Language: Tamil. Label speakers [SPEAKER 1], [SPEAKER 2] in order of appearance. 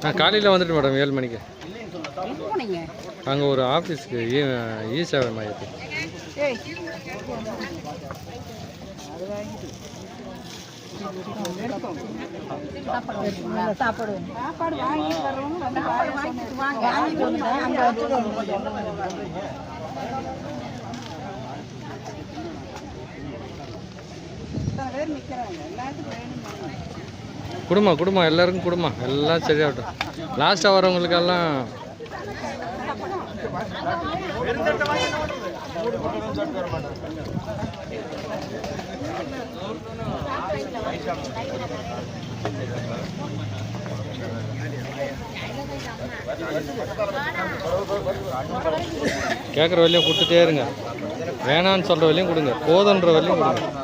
[SPEAKER 1] நான் காலையில் வந்துட்டு மேடம் 7 மணிக்கு. அங்கே ஒரு ஆஃபீஸ்க்கு இ சேவை மையத்துக்கு.
[SPEAKER 2] சாப்பாடு வாங்கிட்டு
[SPEAKER 1] குடும்பம் எல்லாருக்கும் குடும்பம் எல்லாம் சரியாகட்டும். லாஸ்ட்டாக வரவங்களுக்கெல்லாம் கேட்குற வரையும் கொடுத்துட்டே இருங்க. வேணான்னு சொல்கிற வரையும் கொடுங்க, போதுன்ற வரையும் கொடுங்க.